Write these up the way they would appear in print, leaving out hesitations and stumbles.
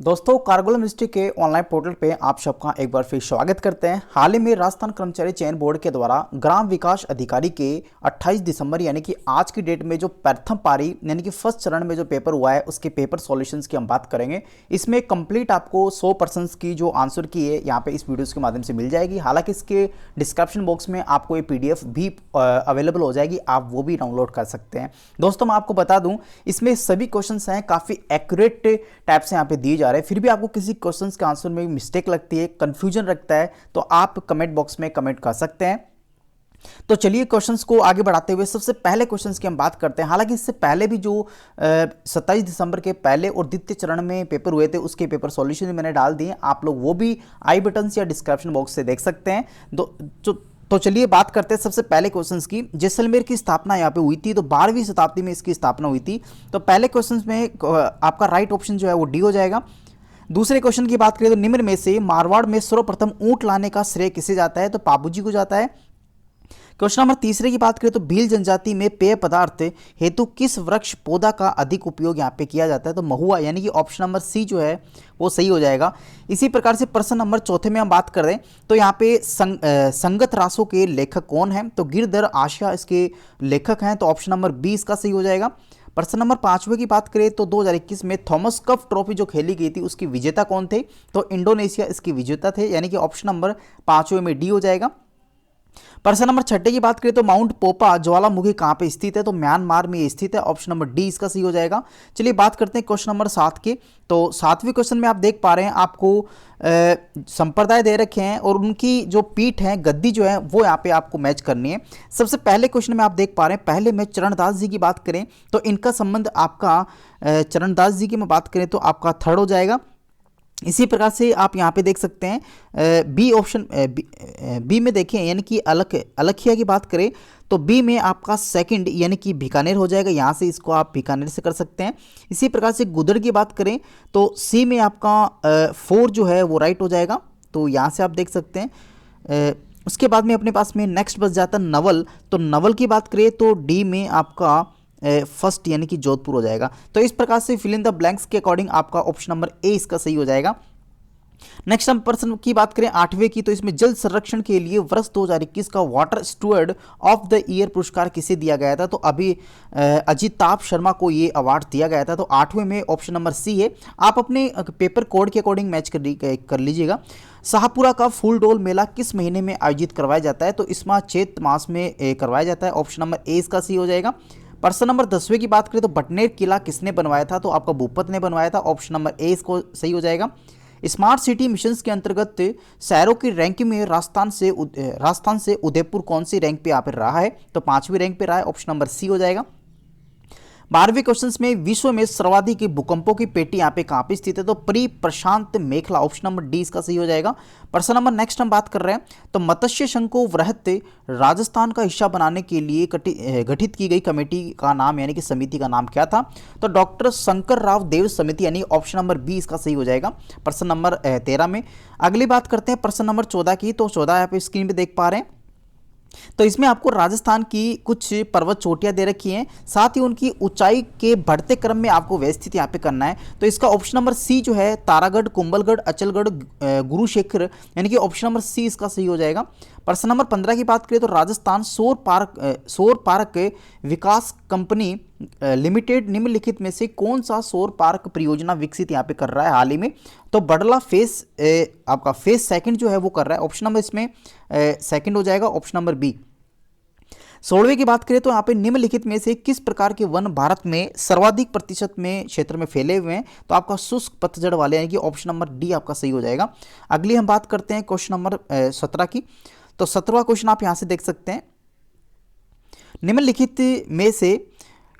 दोस्तों कारगुलम हिस्ट्री के online portal पे आप सबका एक बार फिर स्वागत करते हैं। हाल ही में राजस्थान कर्मचारी चयन बोर्ड के द्वारा ग्राम विकास अधिकारी के 28 दिसंबर यानी कि आज की डेट में जो प्रथम पारी यानी कि फर्स्ट चरण में जो पेपर हुआ है उसके पेपर सॉल्यूशंस की हम बात करेंगे। इसमें कंप्लीट आपको 100% की जो आंसर की है यहाँ पे इस वीडियोस के माध्यम से मिल जाएगी। हालांकि इसके डिस्क्रिप्शन बॉक्स में आपको ये PDF भी अवेलेबल हो जाएगी, आप वो भी डाउनलोड कर सकते हैं। दोस्तों मैं आपको बता दूं इसमें सभी क्वेश्चंस हैं काफ़ी एक्यूरेट टाइप से यहाँ पे दिए जा रहे हैं। फिर भी आपको किसी क्वेश्चंस के आंसर में मिस्टेक लगती है, कंफ्यूजन रखता है, तो आप कमेंट बॉक्स में कमेंट कर सकते हैं। तो चलिए क्वेश्चंस को आगे बढ़ाते हुए सबसे पहले क्वेश्चंस की हम बात करते हैं। हालांकि इससे पहले भी जो 27 दिसंबर के पहले और द्वितीय चरण में पेपर हुए थे उसके पेपर सॉल्यूशन मैंने डाल दिए, आप लोग वो भी आई बटन या डिस्क्रिप्शन बॉक्स से देख सकते हैं। तो चलिए बात करते हैं सबसे पहले क्वेश्चंस की। जैसलमेर की स्थापना यहाँ पे हुई थी, तो 12वीं शताब्दी में इसकी स्थापना हुई थी। तो पहले क्वेश्चंस में आपका राइट ऑप्शन जो है वो डी हो जाएगा। दूसरे क्वेश्चन की बात करें तो निम्न में से मारवाड़ में सर्वप्रथम ऊंट लाने का श्रेय किसे जाता है, तो पाबूजी को जाता है। क्वेश्चन नंबर तीसरे की बात करें तो भील जनजाति में पेय पदार्थ हेतु किस वृक्ष पौधा का अधिक उपयोग यहाँ पे किया जाता है, तो महुआ, यानी कि ऑप्शन नंबर सी जो है वो सही हो जाएगा। इसी प्रकार से प्रश्न नंबर चौथे में हम बात करें तो यहाँ पे संगत रासों के लेखक कौन है, तो गिरधर आशिया इसके लेखक हैं, तो ऑप्शन नंबर 20 का सही हो जाएगा। प्रश्न नंबर 5वें की बात करें तो 2021 में थॉमस कप ट्रॉफी जो खेली गई थी उसकी विजेता कौन थे, तो इंडोनेशिया इसके विजेता थे, यानी कि ऑप्शन नंबर 5वें में डी हो जाएगा। प्रश्न नंबर 6 की बात करें तो माउंट पोपा ज्वालामुखी कहाँ पे स्थित है, तो म्यांमार में स्थित है, ऑप्शन नंबर डी इसका सही हो जाएगा। चलिए बात करते हैं क्वेश्चन नंबर 7 के। तो 7वें क्वेश्चन में आप देख पा रहे हैं आपको संप्रदाय दे रखे हैं और उनकी जो पीठ है, गद्दी जो है वो यहाँ पे आपको मैच करनी है। सबसे पहले क्वेश्चन में आप देख पा रहे हैं, पहले में चरणदास जी की बात करें तो इनका संबंध आपका चरणदास जी की में बात करें तो आपका थर्ड हो जाएगा। इसी प्रकार से आप यहाँ पे देख सकते हैं बी ऑप्शन, बी में देखें यानी कि अलखिया की बात करें तो बी में आपका सेकंड यानी कि बीकानेर हो जाएगा, यहाँ से इसको आप बीकानेर से कर सकते हैं। इसी प्रकार से गुदड़ की बात करें तो सी में आपका 4 जो है वो राइट हो जाएगा, तो यहाँ से आप देख सकते हैं। उसके बाद में अपने पास में नेक्स्ट बच जाता है नवल, तो नवल की बात करें तो डी में आपका फर्स्ट यानी कि जोधपुर हो जाएगा। तो इस प्रकार से फिल इन द ब्लैंक्स के अकॉर्डिंग आपका ऑप्शन नंबर ए इसका सही हो जाएगा। नेक्स्ट हम प्रश्न की बात करें 8वें की, तो इसमें जल संरक्षण के लिए वर्ष 2021 का water Steward of the year पुरस्कार किसे दिया गया था, तो अभी अजिताभ शर्मा को ये अवार्ड दिया गया था। तो 8वें में ऑप्शन नंबर सी है, आप अपने पेपर कोड के अकॉर्डिंग मैच कर लीजिएगा। शाहपुरा का फूल डोल मेला किस महीने में आयोजित करवाया जाता है, तो इसमें चैत मास में करवाया जाता है, ऑप्शन नंबर ए इसका सही हो जाएगा। प्रश्न नंबर 10वें की बात करें तो बटनेर किला किसने बनवाया था, तो आपका भूपत ने बनवाया था, ऑप्शन नंबर ए इसको सही हो जाएगा। स्मार्ट सिटी मिशन के अंतर्गत शहरों की रैंकिंग में राजस्थान से उदयपुर कौन सी रैंक पे यहाँ पर रहा है, तो 5वीं रैंक पे रहा है, ऑप्शन नंबर सी हो जाएगा। 12वें क्वेश्चन में विश्व में सर्वाधिक भूकंपों की पेटी यहाँ पे कहाँ पे स्थित है, तो प्री प्रशांत मेखला, ऑप्शन नंबर डी इसका सही हो जाएगा। प्रश्न नंबर नेक्स्ट हम बात कर रहे हैं तो मत्स्य संघ को वृहत राजस्थान का हिस्सा बनाने के लिए गठित की गई कमेटी का नाम यानी कि समिति का नाम क्या था, तो डॉक्टर शंकर राव देव समिति, यानी ऑप्शन नंबर बी इसका सही हो जाएगा। प्रश्न नंबर 13 में अगली बात करते हैं प्रश्न नंबर 14 की, तो 14 यहाँ पे स्क्रीन पे देख पा रहे हैं। तो इसमें आपको राजस्थान की कुछ पर्वत चोटियां दे रखी हैं, साथ ही उनकी ऊंचाई के बढ़ते क्रम में आपको व्यवस्थित यहाँ पे करना है। तो इसका ऑप्शन नंबर सी जो है तारागढ़, कुंभलगढ़, अचलगढ़, गुरुशेखर, यानी कि ऑप्शन नंबर सी इसका सही हो जाएगा। प्रश्न नंबर 15 की बात करें तो राजस्थान सौर पार्क विकास कंपनी लिमिटेड निम्नलिखित में से कौन सा सौर पार्क परियोजना विकसित यहाँ पे कर रहा है हाल ही में, तो बडला आपका फेस सेकंड जो है वो कर रहा है, ऑप्शन नंबर इसमें सेकंड हो जाएगा, ऑप्शन नंबर बी। 16वें की बात करें तो यहाँ पे निम्नलिखित में से किस प्रकार के वन भारत में सर्वाधिक प्रतिशत में क्षेत्र में फैले हुए हैं, तो आपका शुष्क पतझड़ वाले यानी कि ऑप्शन नंबर डी आपका सही हो जाएगा। अगली हम बात करते हैं क्वेश्चन नंबर 17 की, तो 17वां क्वेश्चन आप यहाँ से देख सकते हैं, निम्नलिखित में से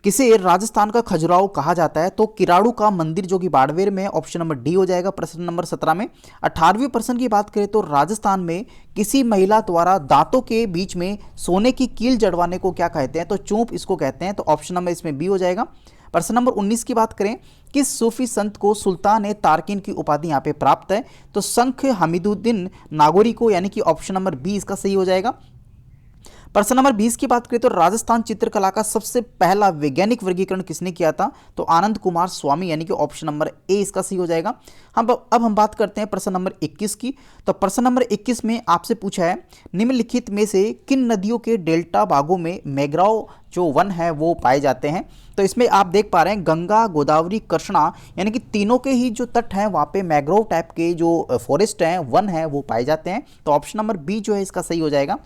किसे राजस्थान का खजुराहो कहा जाता है, तो किराड़ू का मंदिर जो कि बाड़मेर में, ऑप्शन नंबर डी हो जाएगा। प्रश्न नंबर 17 में 18वें प्रश्न की बात करें तो राजस्थान में किसी महिला द्वारा दांतों के बीच में सोने की कील जड़वाने को क्या कहते हैं, तो चूंप इसको कहते हैं, तो ऑप्शन नंबर इसमें बी हो जाएगा। प्रश्न नंबर 19 की बात करें किस सूफी संत को सुल्तान ए तारकिन की उपाधि यहाँ पे प्राप्त है, तो संख हमीदुद्दीन नागौरी को, यानी कि ऑप्शन नंबर बी इसका सही हो जाएगा। प्रश्न नंबर 20 की बात करें तो राजस्थान चित्रकला का सबसे पहला वैज्ञानिक वर्गीकरण किसने किया था? तो आनंद कुमार स्वामी, यानी कि ऑप्शन नंबर ए इसका सही हो जाएगा। हम बात करते हैं प्रश्न नंबर 21 की। तो प्रश्न नंबर 21 में आपसे पूछा है निम्नलिखित में से किन नदियों के डेल्टा भागों में मैंग्रोव जो वन है वो पाए जाते हैं? तो इसमें आप देख पा रहे हैं गंगा, गोदावरी, कृष्णा, यानी कि तीनों के ही जो तट हैं वहाँ पे मैंग्रोव टाइप के जो फॉरेस्ट हैं, वन है, वो पाए जाते हैं। तो ऑप्शन नंबर बी जो है इसका सही हो जाएगा।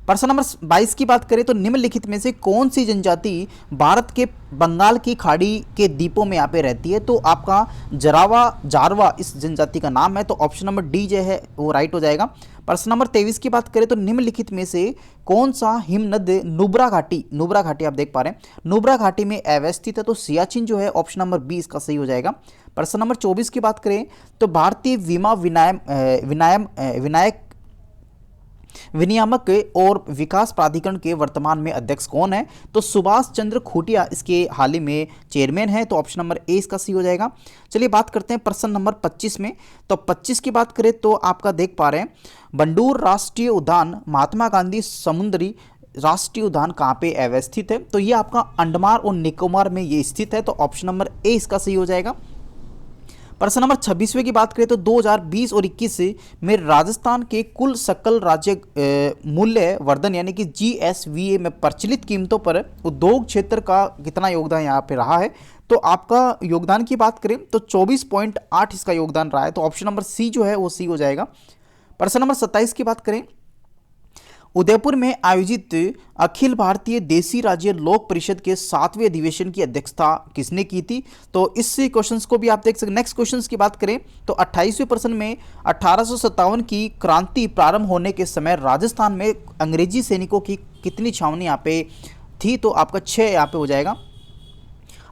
प्रश्न नंबर 22 की बात करें तो निम्नलिखित में से कौन सी जनजाति भारत के बंगाल की खाड़ी के द्वीपों में यहाँ पे रहती है? तो आपका जारवा इस जनजाति का नाम है। तो ऑप्शन नंबर डी जो है वो राइट हो जाएगा। प्रश्न नंबर 23 की बात करें तो निम्नलिखित में से कौन सा हिमनद नुब्रा घाटी आप देख पा रहे हैं नुब्रा घाटी में अवस्थित है? तो सियाचिन जो है ऑप्शन नंबर बी इसका सही हो जाएगा। प्रश्न नंबर 24 की बात करें तो भारतीय बीमा विनियामक और विकास प्राधिकरण के वर्तमान में अध्यक्ष कौन है? तो सुभाष चंद्र खूटिया इसके हाल ही में चेयरमैन है। तो ऑप्शन नंबर ए इसका सही हो जाएगा। चलिए बात करते हैं प्रश्न नंबर 25 में। तो 25 की बात करें तो आपका देख पा रहे हैं बंडूर राष्ट्रीय उद्यान महात्मा गांधी समुद्री राष्ट्रीय उद्यान कहाँ पे अवस्थित है? तो ये आपका अंडमान और निकोबार में ये स्थित है। तो ऑप्शन नंबर ए इसका सही हो जाएगा। प्रश्न नंबर 26वें की बात करें तो 2020 और 21 में राजस्थान के कुल सकल राज्य मूल्य वर्धन यानी कि GSVA में प्रचलित कीमतों पर उद्योग क्षेत्र का कितना योगदान यहाँ पे रहा है? तो आपका योगदान की बात करें तो 24.8 इसका योगदान रहा है। तो ऑप्शन नंबर सी जो है वो सी हो जाएगा। प्रश्न नंबर 27 की बात करें उदयपुर में आयोजित अखिल भारतीय देसी राज्य लोक परिषद के 7वें अधिवेशन की अध्यक्षता किसने की थी? तो इस क्वेश्चंस को भी आप देख सकते। नेक्स्ट क्वेश्चंस की बात करें तो 28वें प्रश्न में 1857 की क्रांति प्रारंभ होने के समय राजस्थान में अंग्रेजी सैनिकों की कितनी छावनी यहाँ पे थी? तो आपका 6 यहाँ पे हो जाएगा।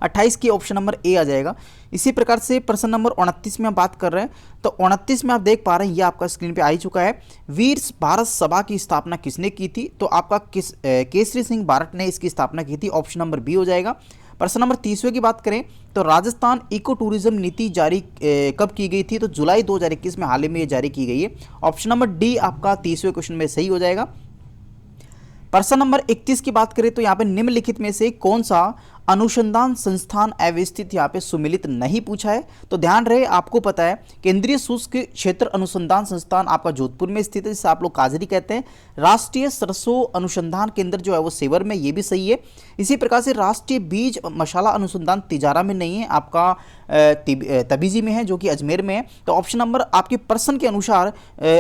28 की ऑप्शन नंबर ए आ जाएगा। इसी प्रकार से प्रश्न नंबर 29 में हम बात कर रहे हैं तो 29 में आप देख पा रहे हैं ये आपका स्क्रीन पे आ ही चुका है। वीर भारत सभा की स्थापना किसने की थी? तो आपका केसरी सिंह भारत ने इसकी स्थापना की थी। ऑप्शन नंबर बी हो जाएगा। प्रश्न नंबर 30वें की बात करें तो राजस्थान इको टूरिज्म नीति जारी कब की गई थी? तो जुलाई 2021 में हाल ही में ये जारी की गई है। ऑप्शन नंबर डी आपका 30वें क्वेश्चन में सही हो जाएगा। प्रश्न नंबर 31 की बात करें तो यहाँ पे निम्नलिखित में से कौन सा अनुसंधान संस्थान अवस्थित यहाँ पे सुमिलित नहीं पूछा है? तो ध्यान रहे आपको पता है केंद्रीय शुष्क क्षेत्र अनुसंधान संस्थान आपका जोधपुर में स्थित है, जिसे आप लोग काजरी कहते हैं। राष्ट्रीय सरसों अनुसंधान केंद्र जो है वो सेवर में, ये भी सही है। इसी प्रकार से राष्ट्रीय बीज मसाला अनुसंधान तिजारा में नहीं है, आपका तबीजी में है जो कि अजमेर में है। तो ऑप्शन नंबर आपके प्रश्न के अनुसार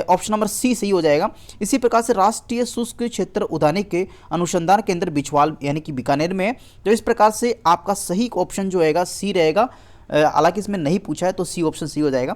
ऑप्शन नंबर सी सही हो जाएगा। इसी प्रकार से राष्ट्रीय शुष्क क्षेत्र उद्यानिक अनुसंधान केंद्र बिछवाल यानी कि बीकानेर में है। तो इस प्रकार से आपका सही ऑप्शन जो रहेगा सी रहेगा। हालांकि इसमें नहीं पूछा है तो सी ऑप्शन सी हो जाएगा।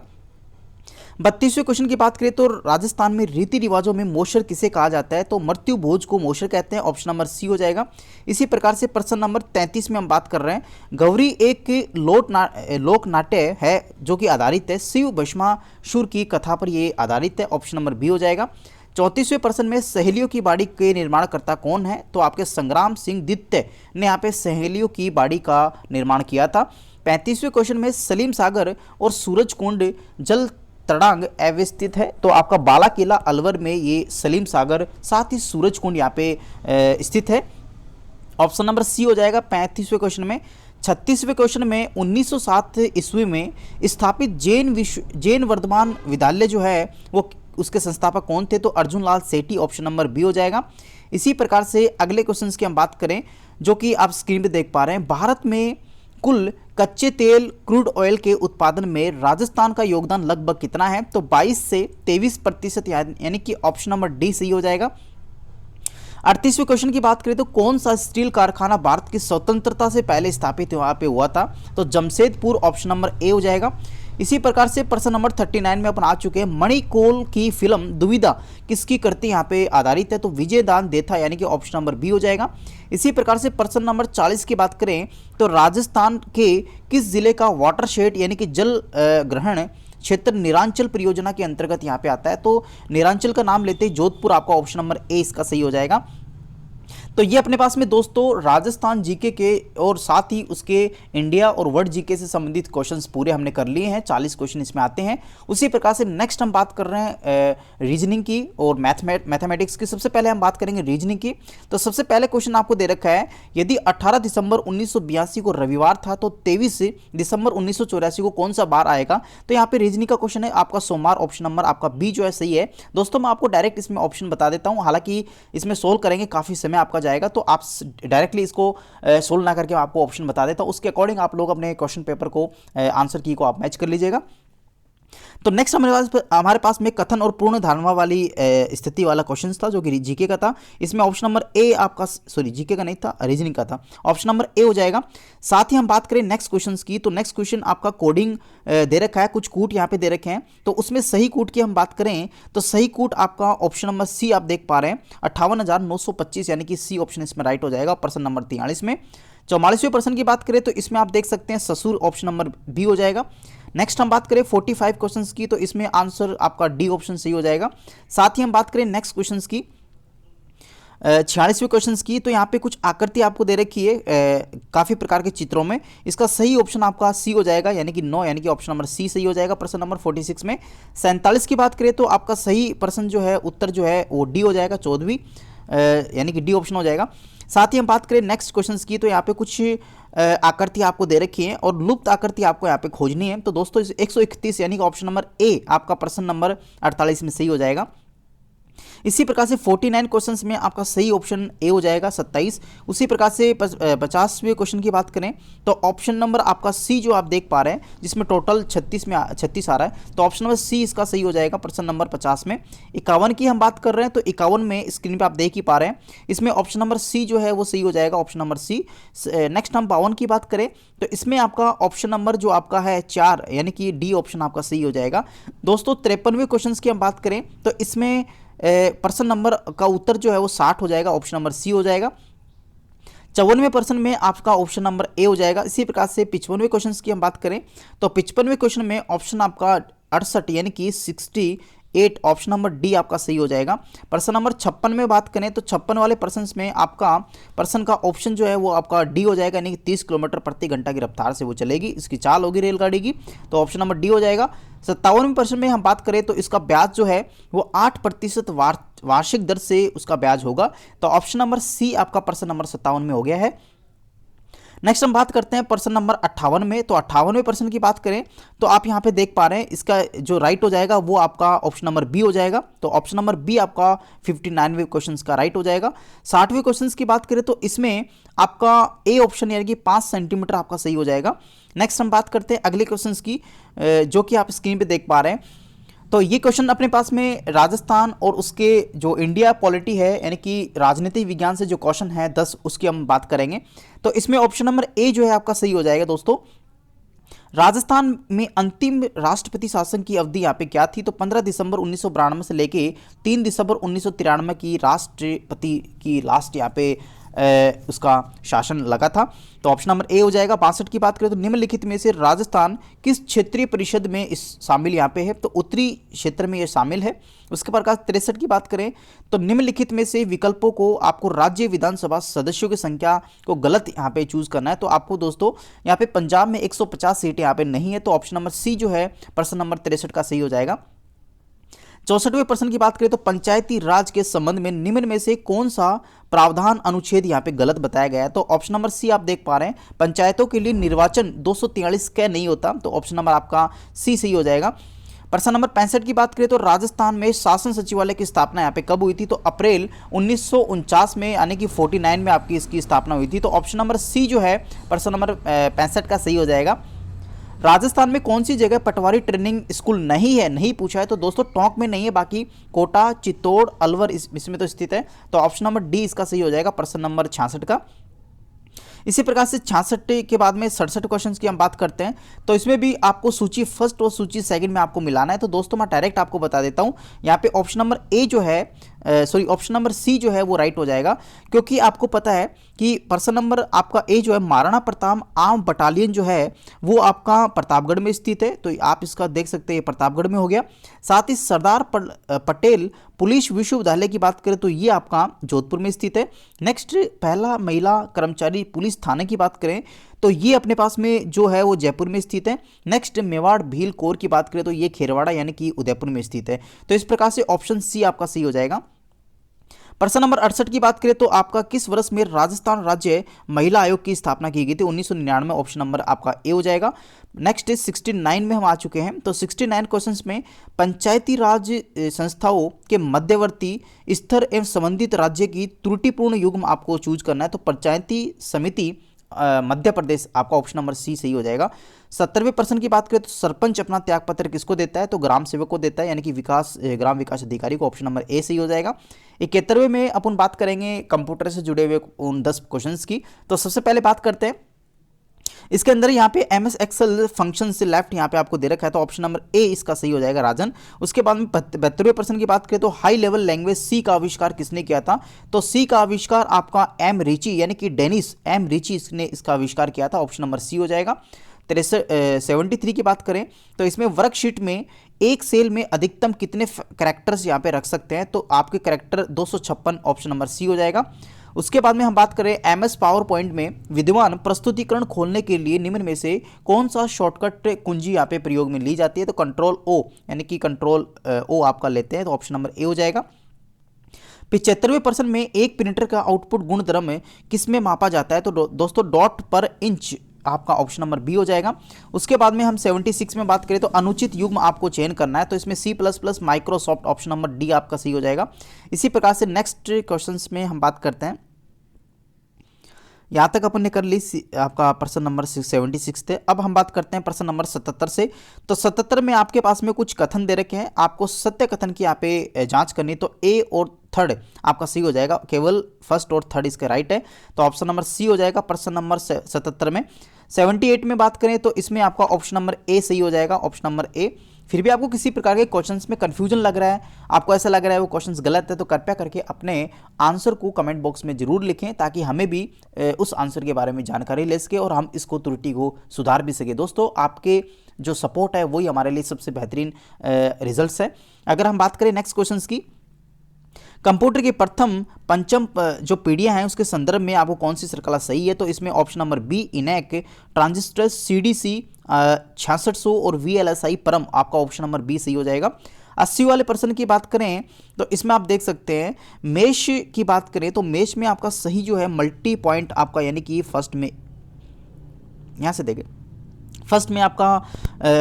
32वें क्वेश्चन की बात करें तो राजस्थान में रीति रिवाजों में मोशर किसे कहा जाता है? तो मृत्यु भोज को मोशर कहते हैं। ऑप्शन नंबर सी हो जाएगा। इसी प्रकार से प्रश्न नंबर 33 में हम बात कर रहे हैं गौरी एक लोक नाट्य है जो कि आधारित है शिव भस्मासुर की कथा पर ये आधारित है। ऑप्शन नंबर बी हो जाएगा। 34वें प्रश्न में सहेलियों की बाड़ी के निर्माणकर्ता कौन है? तो आपके संग्राम सिंह द्वितीय ने यहाँ पे सहेलियों की बाड़ी का निर्माण किया था। 35वें क्वेश्चन में सलीम सागर और सूरज कुंड जल तड़ांग अवस्थित है। तो आपका बाला किला अलवर में ये सलीम सागर साथ ही सूरज कुंड यहाँ पे स्थित है। ऑप्शन नंबर सी हो जाएगा 35वें क्वेश्चन में। 36वें क्वेश्चन में 1907 ईस्वी में स्थापित जैन वर्धमान विद्यालय जो है वो उसके संस्थापक कौन थे? तो अर्जुन लाल सेठी। ऑप्शन नंबर बी हो जाएगा। इसी प्रकार से अगले क्वेश्चन की हम बात करें जो कि आप स्क्रीन पे देख पा रहे हैं भारत में कुल कच्चे तेल क्रूड ऑयल के उत्पादन में राजस्थान का योगदान लगभग कितना है? तो 22 से 23% यानी कि ऑप्शन नंबर डी सही हो जाएगा। 38वें क्वेश्चन की बात करें तो कौन सा स्टील कारखाना भारत की स्वतंत्रता से पहले स्थापित वहां पे हुआ था? तो जमशेदपुर। ऑप्शन नंबर ए हो जाएगा। इसी प्रकार से प्रश्न नंबर 39 में अपन आ चुके हैं मणिकोल की फिल्म दुविधा किसकी कृति यहाँ पे आधारित है? तो विजय दान देथा यानी कि ऑप्शन नंबर बी हो जाएगा। इसी प्रकार से प्रश्न नंबर 40 की बात करें तो राजस्थान के किस जिले का वाटरशेड यानी कि जल ग्रहण क्षेत्र निरांचल परियोजना के अंतर्गत यहाँ पे आता है? तो निरांचल का नाम लेते ही जोधपुर आपका ऑप्शन नंबर ए इसका सही हो जाएगा। तो ये अपने पास में दोस्तों राजस्थान जीके के और साथ ही उसके इंडिया और वर्ल्ड जीके से संबंधित क्वेश्चंस पूरे हमने कर लिए हैं। 40 क्वेश्चन इसमें आते हैं। उसी प्रकार से नेक्स्ट हम बात कर रहे हैं रीजनिंग की और मैथमेटिक्स की। सबसे पहले हम बात करेंगे रीजनिंग की। तो सबसे पहले क्वेश्चन आपको दे रखा है, यदि 18 दिसंबर 1982 को रविवार था तो 23 दिसंबर 1984 को कौन सा बार आएगा। तो यहाँ पे रीजनिंग का क्वेश्चन है आपका सोमवार, ऑप्शन नंबर आपका बी जो है सही है। दोस्तों मैं आपको डायरेक्ट इसमें ऑप्शन बता देता हूँ, हालांकि इसमें सोल्व करेंगे काफी समय आपका जाएगा, तो आप डायरेक्टली इसको सोल्व ना करके आपको ऑप्शन बता देता हूं, उसके अकॉर्डिंग आप लोग अपने क्वेश्चन पेपर को आंसर की को आप मैच कर लीजिएगा। तो नेक्स्ट हमारे पास में कथन और पूर्ण धारणा वाली स्थिति वाला क्वेश्चन था जो कि जीके का था। इसमें ऑप्शन नंबर ए आपका, सॉरी जीके का नहीं था, रीजनिंग का था, ऑप्शन नंबर ए हो जाएगा। साथ ही हम बात करें नेक्स्ट क्वेश्चन की, तो नेक्स्ट क्वेश्चन आपका कोडिंग दे रखा है, कुछ कूट यहाँ पे दे रखे हैं। तो उसमें सही कूट की हम बात करें तो सही कूट आपका ऑप्शन नंबर सी आप देख पा रहे हैं 58,925, यानी कि सी ऑप्शन इसमें राइट हो जाएगा। प्रश्न नंबर 43 में 44वें प्रश्न की बात करें तो इसमें आप देख सकते हैं ससुर, ऑप्शन नंबर बी हो जाएगा। नेक्स्ट हम बात करें 45 क्वेश्चंस की, तो इसमें आंसर आपका डी ऑप्शन सही हो जाएगा। साथ ही हम बात करें नेक्स्ट क्वेश्चंस की 46वें क्वेश्चंस की, तो यहाँ पे कुछ आकृति आपको दे रखी है काफ़ी प्रकार के चित्रों में। इसका सही ऑप्शन आपका सी हो जाएगा, यानी कि 9, यानी कि ऑप्शन नंबर सी सही हो जाएगा प्रश्न नंबर 46 में। 47 की बात करें तो आपका सही प्रश्न जो है, उत्तर जो है वो डी हो जाएगा, 14वीं, यानी कि डी ऑप्शन हो जाएगा। साथ ही हम बात करें नेक्स्ट क्वेश्चंस की, तो यहाँ पे कुछ आकृति आपको दे रखी है और लुप्त आकृति आपको यहाँ पे खोजनी है। तो दोस्तों 131, यानी कि ऑप्शन नंबर ए आपका प्रश्न नंबर 48 में सही हो जाएगा। इसी प्रकार से 49 क्वेश्चंस में आपका सही ऑप्शन ए हो जाएगा 27। उसी प्रकार से 50वें क्वेश्चन की बात करें तो ऑप्शन नंबर आपका सी जो आप देख पा रहे हैं, जिसमें टोटल 36 आ रहा है, तो ऑप्शन नंबर सी इसका सही हो जाएगा प्रश्न नंबर 50 में। 51 की हम बात कर रहे हैं तो 51 में स्क्रीन पर आप देख ही पा रहे हैं, इसमें ऑप्शन नंबर सी जो है वो सही हो जाएगा, ऑप्शन नंबर सी। नेक्स्ट हम 52 की बात करें तो इसमें आपका ऑप्शन नंबर जो आपका है 4, यानी कि डी ऑप्शन आपका सही हो जाएगा। दोस्तों 53वें क्वेश्चन की हम बात करें तो इसमें प्रश्न नंबर का उत्तर जो है वो 60 हो जाएगा, ऑप्शन नंबर सी हो जाएगा। 54वें प्रश्न में आपका ऑप्शन नंबर ए हो जाएगा। इसी प्रकार से 55वें क्वेश्चन की हम बात करें तो 55वें क्वेश्चन में ऑप्शन आपका 68, यानी कि 68, ऑप्शन नंबर डी आपका सही हो जाएगा। प्रश्न नंबर 56 में बात करें तो 56 वाले प्रश्न में आपका प्रश्न का ऑप्शन जो है वो आपका डी हो जाएगा, यानी कि 30 किलोमीटर प्रति घंटा की रफ्तार से वो चलेगी, इसकी चाल होगी रेलगाड़ी की, तो ऑप्शन नंबर डी हो जाएगा। 57वें प्रश्न में हम बात करें तो इसका ब्याज जो है वो 8% वार्षिक दर से उसका ब्याज होगा, तो ऑप्शन नंबर सी आपका प्रश्न नंबर 57 में हो गया है। नेक्स्ट हम बात करते हैं प्रश्न नंबर 58 में, तो 58वें प्रश्न की बात करें तो आप यहाँ पे देख पा रहे हैं इसका जो राइट हो जाएगा वो आपका ऑप्शन नंबर बी हो जाएगा, तो ऑप्शन नंबर बी आपका 59वें क्वेश्चन का राइट हो जाएगा। 60वें क्वेश्चन की बात करें तो इसमें आपका ए ऑप्शन, यानी कि 5 सेंटीमीटर आपका सही हो जाएगा। नेक्स्ट हम बात करते हैं अगले क्वेश्चन की, जो कि आप स्क्रीन पर देख पा रहे हैं। तो ये क्वेश्चन अपने पास में राजस्थान और उसके जो इंडिया पॉलिटी है, यानी कि राजनीति विज्ञान से जो क्वेश्चन है 10, उसकी हम बात करेंगे। तो इसमें ऑप्शन नंबर ए जो है आपका सही हो जाएगा। दोस्तों राजस्थान में अंतिम राष्ट्रपति शासन की अवधि यहाँ पे क्या थी, तो 15 दिसंबर 1992 से लेके 3 दिसंबर 1993 की राष्ट्रपति की लास्ट यहाँ पे उसका शासन लगा था, तो ऑप्शन नंबर ए हो जाएगा। 62 की बात करें तो निम्नलिखित में से राजस्थान किस क्षेत्रीय परिषद में इस शामिल यहाँ पे है, तो उत्तरी क्षेत्र में ये शामिल है। उसके प्रकार 63 की बात करें तो निम्नलिखित में से विकल्पों को आपको राज्य विधानसभा सदस्यों की संख्या को गलत यहाँ पे चूज करना है, तो आपको दोस्तों यहाँ पे पंजाब में 150 सीटें यहाँ पे नहीं है, तो ऑप्शन नंबर सी जो है प्रश्न नंबर 63 का सही हो जाएगा। 64वें प्रश्न की बात करें तो पंचायती राज के संबंध में निम्न में से कौन सा प्रावधान अनुच्छेद यहाँ पे गलत बताया गया है, तो ऑप्शन नंबर सी आप देख पा रहे हैं, पंचायतों के लिए निर्वाचन 243 का नहीं होता, तो ऑप्शन नंबर आपका सी सही हो जाएगा। प्रश्न नंबर 65 की बात करें तो राजस्थान में शासन सचिवालय की स्थापना यहाँ पे कब हुई थी, तो अप्रैल 1949 में, यानी कि 49 में आपकी इसकी स्थापना हुई थी, तो ऑप्शन नंबर सी जो है प्रश्न नंबर 65 का सही हो जाएगा। राजस्थान में कौन सी जगह पटवारी ट्रेनिंग स्कूल नहीं है, नहीं पूछा है, तो दोस्तों टोंक में नहीं है, बाकी कोटा, चित्तौड़, अलवर इसमें तो स्थित है, तो ऑप्शन नंबर डी इसका सही हो जाएगा प्रश्न नंबर 66 का। इसी प्रकार से 66 के बाद में 67 क्वेश्चन की हम बात करते हैं, तो इसमें भी आपको सूची फर्स्ट और सूची सेकंड में आपको मिलाना है, तो दोस्तों मैं डायरेक्ट आपको बता देता हूं, यहाँ पे ऑप्शन नंबर ए जो है ऑप्शन नंबर सी जो है वो राइट हो जाएगा, क्योंकि आपको पता है कि प्रश्न नंबर आपका ए जो है महाराणा प्रताप आर्म बटालियन जो है वो आपका प्रतापगढ़ में स्थित है, तो आप इसका देख सकते हैं प्रतापगढ़ में हो गया। साथ ही सरदार पटेल पुलिस विश्वविद्यालय की बात करें तो ये आपका जोधपुर में स्थित है। नेक्स्ट, पहला महिला कर्मचारी पुलिस थाने की बात करें तो ये अपने पास में जो है वो जयपुर में स्थित है। नेक्स्ट, मेवाड़ भील कोर की बात करें तो ये खेरवाड़ा यानी कि उदयपुर में स्थित है। तो इस प्रकार से ऑप्शन सी आपका सही हो जाएगा। प्रश्न नंबर 68 की बात करें तो आपका किस वर्ष में राजस्थान राज्य महिला आयोग की स्थापना की गई थी? 1999। ऑप्शन नंबर आपका ए हो जाएगा। नेक्स्ट इज 69 में हम आ चुके हैं। तो 69 क्वेश्चंस में पंचायती राज संस्थाओं के मध्यवर्ती स्तर एवं संबंधित राज्य की त्रुटिपूर्ण युग्म आपको चूज करना है। तो पंचायती समिति मध्य प्रदेश आपका ऑप्शन नंबर सी सही हो जाएगा। 70वें प्रश्न की बात करें तो सरपंच अपना त्यागपत्र किसको देता है? तो ग्राम सेवक को देता है, यानी कि ग्राम विकास अधिकारी को। ऑप्शन नंबर ए सही हो जाएगा। 71वें में अपन बात करेंगे कंप्यूटर से जुड़े हुए उन 10 क्वेश्चंस की। तो सबसे पहले बात करते हैं इसके अंदर यहाँ पे एमएस एक्सेल फंक्शन से लेफ्ट यहाँ पे आपको दे रखा है, तो ऑप्शन नंबर ए इसका सही हो जाएगा, राजन। उसके बाद में 72वें प्रश्न की बात करें तो हाई लेवल लैंग्वेज सी का आविष्कार किसने किया था? तो सी का आविष्कार आपका एम रिची यानी कि डेनिस एम रिची ने इसका आविष्कार किया था। ऑप्शन नंबर सी हो जाएगा। 73 की बात करें तो इसमें वर्कशीट में एक सेल में अधिकतम कितने कैरेक्टर्स यहाँ पे रख सकते हैं? तो आपके कैरेक्टर 256। ऑप्शन नंबर सी हो जाएगा। उसके बाद में हम बात करें एमएस पावर पॉइंट में विद्यमान प्रस्तुतिकरण खोलने के लिए निम्न में से कौन सा शॉर्टकट कुंजी यहाँ पे प्रयोग में ली जाती है? तो कंट्रोल ओ यानी कि कंट्रोल ओ आपका लेते हैं। तो ऑप्शन नंबर ए हो जाएगा। 75वें प्रश्न में एक प्रिंटर का आउटपुट गुणधर्म किस में मापा जाता है? तो दोस्तों डॉट पर इंच आपका ऑप्शन नंबर बी हो जाएगा। उसके बाद में हम 76 में बात करें तो अनुचित युग्म आपको चयन करना है, तो इसमें C++ Microsoft option number D आपका सही हो जाएगा। इसी प्रकार से नेक्स्ट क्वेश्चंस में हम बात करते हैं। यहाँ तक अपन ने कर ली आपका प्रश्न नंबर 76 थे। अब हम बात करते हैं प्रश्न नंबर 77 से। तो 77 में आपके पास में कुछ कथन दे रखे हैं, आपको सत्य कथन की यहाँ पे जांच करनी। तो ए और थर्ड आपका सी हो जाएगा, केवल फर्स्ट और थर्ड इसका राइट है। तो ऑप्शन नंबर सी हो जाएगा प्रश्न नंबर 77 में। 78 में बात करें तो इसमें आपका ऑप्शन नंबर ए सही हो जाएगा, ऑप्शन नंबर ए। फिर भी आपको किसी प्रकार के क्वेश्चंस में कंफ्यूजन लग रहा है, आपको ऐसा लग रहा है वो क्वेश्चंस गलत है, तो कृपया करके अपने आंसर को कमेंट बॉक्स में जरूर लिखें, ताकि हमें भी उस आंसर के बारे में जानकारी ले सके और हम इसको त्रुटि को सुधार भी सके। दोस्तों आपके जो सपोर्ट है वही हमारे लिए सबसे बेहतरीन रिजल्ट्स है। अगर हम बात करें नेक्स्ट क्वेश्चन की, कंप्यूटर की प्रथम पंचम जो पीढ़ियां हैं उसके संदर्भ में आपको कौन सी श्रृंखला सही है? तो इसमें option number B ENIAC, transistor, CDC 6600 और VLSI परम आपका ऑप्शन नंबर बी सही हो जाएगा। 80 वाले प्रश्न की बात करें तो इसमें आप देख सकते हैं मेश की बात करें तो मेश में आपका सही जो है मल्टी पॉइंट आपका, यानी कि फर्स्ट में यहाँ से देखें फर्स्ट में आपका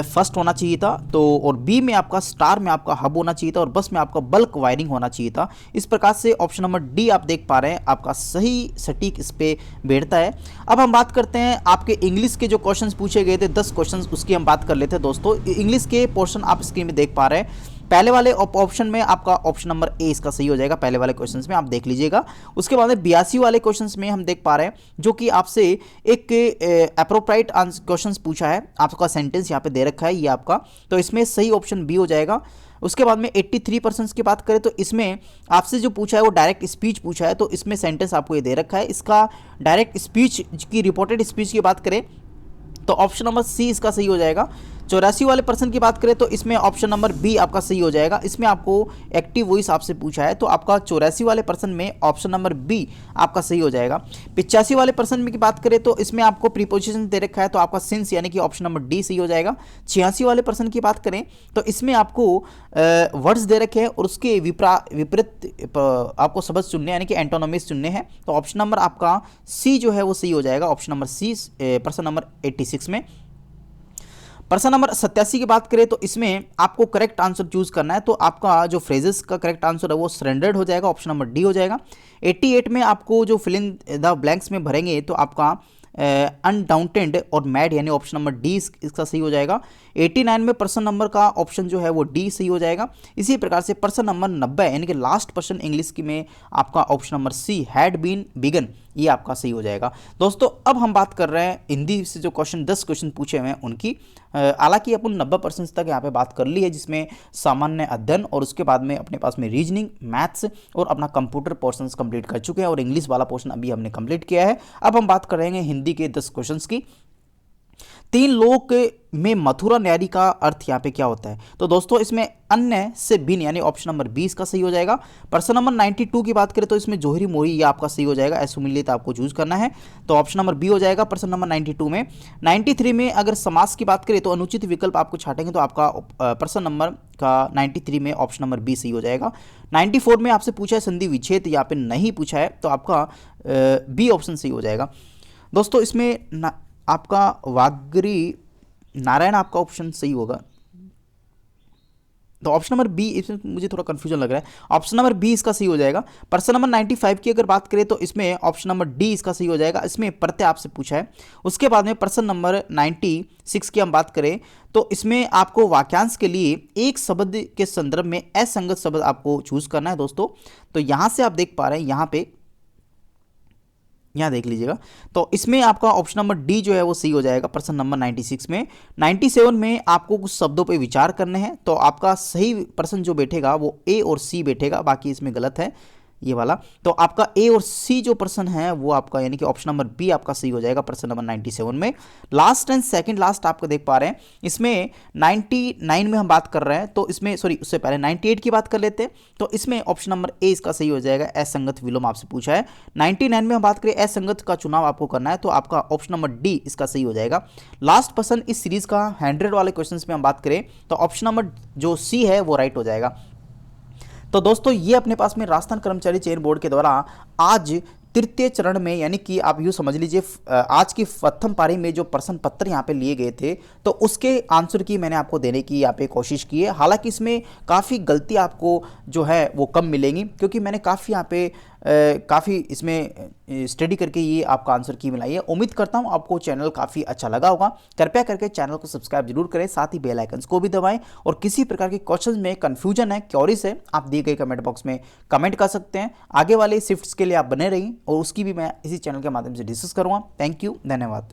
फर्स्ट होना चाहिए था, तो और बी में आपका स्टार में आपका हब होना चाहिए था, और बस में आपका बल्क वायरिंग होना चाहिए था। इस प्रकार से ऑप्शन नंबर डी आप देख पा रहे हैं आपका सही सटीक इस पे बैठता है। अब हम बात करते हैं आपके इंग्लिश के जो क्वेश्चंस पूछे गए थे 10 क्वेश्चंस, उसकी हम बात कर लेते हैं। दोस्तों इंग्लिश के पोर्शन आप स्क्रीन में देख पा रहे हैं। पहले वाले ऑप्शन में आपका ऑप्शन नंबर ए इसका सही हो जाएगा, पहले वाले क्वेश्चंस में आप देख लीजिएगा। उसके बाद में 82 वाले क्वेश्चंस में हम देख पा रहे हैं जो कि आपसे एक अप्रोप्राइट क्वेश्चंस पूछा है, आपका सेंटेंस यहाँ पे दे रखा है ये आपका, तो इसमें सही ऑप्शन बी हो जाएगा। उसके बाद में 83% की बात करें तो इसमें आपसे जो पूछा है वो डायरेक्ट स्पीच पूछा है, तो इसमें सेंटेंस आपको ये दे रखा है। इसका डायरेक्ट स्पीच की रिपोर्टेड स्पीच की बात करें तो ऑप्शन नंबर सी इसका सही हो जाएगा। 84 वाले पर्सन की बात करें तो इसमें ऑप्शन नंबर बी आपका सही हो जाएगा। इसमें आपको एक्टिव वॉइस आपसे पूछा है, तो आपका 84 वाले पर्सन में ऑप्शन नंबर बी आपका सही हो जाएगा। 85 वाले पर्सन में की बात करें तो इसमें आपको प्रीपोजिशन दे रखा है, तो आपका सिंस यानी कि ऑप्शन नंबर डी सही हो जाएगा। 86 वाले पर्सन की बात करें तो इसमें आपको वर्ड्स दे रखे हैं और उसके विपरीत आपको शब्द चुनने यानी कि एंटोनोमिस चुनने हैं, तो ऑप्शन नंबर आपका सी जो है वो सही हो जाएगा, ऑप्शन नंबर सी पर्सन नंबर 86 में। प्रश्न नंबर 87 की बात करें तो इसमें आपको करेक्ट आंसर चूज करना है, तो आपका जो फ्रेजेस का करेक्ट आंसर है वो सरेंडर्ड हो जाएगा, ऑप्शन नंबर डी हो जाएगा। 88 में आपको जो फिल इन द ब्लैंक्स में भरेंगे तो आपका अनडाउटेड और मैड यानी ऑप्शन नंबर डी इसका सही हो जाएगा। 89 में प्रश्न नंबर का ऑप्शन जो है वो डी सही हो जाएगा। इसी प्रकार से प्रश्न नंबर 90 यानी कि लास्ट प्रश्न इंग्लिश की में आपका option number C had been began ये आपका सही हो जाएगा। दोस्तों अब हम बात कर रहे हैं हिंदी से जो क्वेश्चन 10 क्वेश्चन पूछे हुए हैं उनकी, हालांकि अपन 90% तक यहाँ पे बात कर ली है, जिसमें सामान्य अध्ययन और उसके बाद में अपने पास में रीजनिंग, मैथ्स और अपना कंप्यूटर पोर्शंस कंप्लीट कर चुके हैं और इंग्लिश वाला पोर्शन अभी हमने कंप्लीट किया है। अब हम बात कर रहे हैं हिंदी के 10 क्वेश्चंस की। तीन लोक में मथुरा न्यारी का अर्थ यहाँ पे क्या होता है? तो दोस्तों इसमें अन्य से भिन्न यानी ऑप्शन नंबर 20 का सही हो जाएगा। प्रश्न नंबर 92 की बात करें तो इसमें जोहरी मोरी ये आपका सही हो जाएगा, असुमिलित आपको चूज करना है, तो ऑप्शन नंबर बी हो जाएगा प्रश्न नंबर 92 में। 93 में अगर समास की बात करें तो अनुचित विकल्प आपको छाटेंगे तो आपका प्रश्न नंबर का 93 में ऑप्शन नंबर बी सही हो जाएगा। 94 में आपसे पूछा है संधि विच्छेद, यहाँ पे नहीं पूछा है तो आपका बी ऑप्शन सही हो जाएगा। दोस्तों इसमें आपका वागरी नारायण आपका ऑप्शन सही होगा, तो ऑप्शन नंबर बी, इसमें मुझे थोड़ा कंफ्यूजन लग रहा है, ऑप्शन नंबर बी इसका सही हो जाएगा। प्रश्न नंबर 95 की अगर बात करें तो इसमें ऑप्शन नंबर डी इसका सही हो जाएगा, इसमें प्रत्यय आपसे पूछा है। उसके बाद में प्रश्न नंबर 96 की हम बात करें तो इसमें आपको वाक्यांश के लिए एक शब्द के संदर्भ में असंगत शब्द आपको चूज करना है दोस्तों। तो यहां से आप देख पा रहे हैं, यहाँ देख लीजिएगा, तो इसमें आपका ऑप्शन नंबर डी जो है वो सही हो जाएगा प्रश्न नंबर 96 में। 97 में आपको कुछ शब्दों पे विचार करने हैं, तो आपका सही प्रश्न जो बैठेगा वो ए और सी बैठेगा, बाकी इसमें गलत है ये वाला। तो आपका ए और सी जो प्रश्न है वो आपका यानी कि ऑप्शन नंबर बी आपका सही हो जाएगा प्रश्न नंबर 97 में। लास्ट एंड सेकंड लास्ट आपको देख पा रहे हैं, इसमें 99 में हम बात कर रहे हैं, तो इसमें सॉरी उससे पहले 98 की बात कर लेते हैं, तो इसमें ऑप्शन नंबर ए इसका सही हो जाएगा, असंगत विलोम आपसे पूछा है। 99 में हम बात करें असंगत का चुनाव आपको करना है, तो आपका ऑप्शन नंबर डी इसका सही हो जाएगा। लास्ट प्रश्न इस सीरीज का 100 वाले क्वेश्चन में हम बात करें तो ऑप्शन नंबर जो सी है वो राइट हो जाएगा। तो दोस्तों ये अपने पास में राजस्थान कर्मचारी चयन बोर्ड के द्वारा आज तृतीय चरण में यानी कि आप यूँ समझ लीजिए आज की प्रथम पारी में जो प्रश्न पत्र यहाँ पे लिए गए थे तो उसके आंसर की मैंने आपको देने की यहाँ पे कोशिश की है। हालांकि इसमें काफ़ी गलती आपको जो है वो कम मिलेंगी, क्योंकि मैंने काफ़ी यहाँ पे काफ़ी इसमें स्टडी करके ये आपका आंसर की मिलाई है। उम्मीद करता हूँ आपको चैनल काफ़ी अच्छा लगा होगा। कृपया करके चैनल को सब्सक्राइब जरूर करें, साथ ही बेल आइकन्स को भी दबाएं, और किसी प्रकार के क्वेश्चन में कन्फ्यूजन है, क्योरीज है, आप दिए गए कमेंट बॉक्स में कमेंट कर सकते हैं। आगे वाले शिफ्ट्स के लिए आप बने रहिए और उसकी भी मैं इसी चैनल के माध्यम से डिस्कस करूँगा। थैंक यू, धन्यवाद।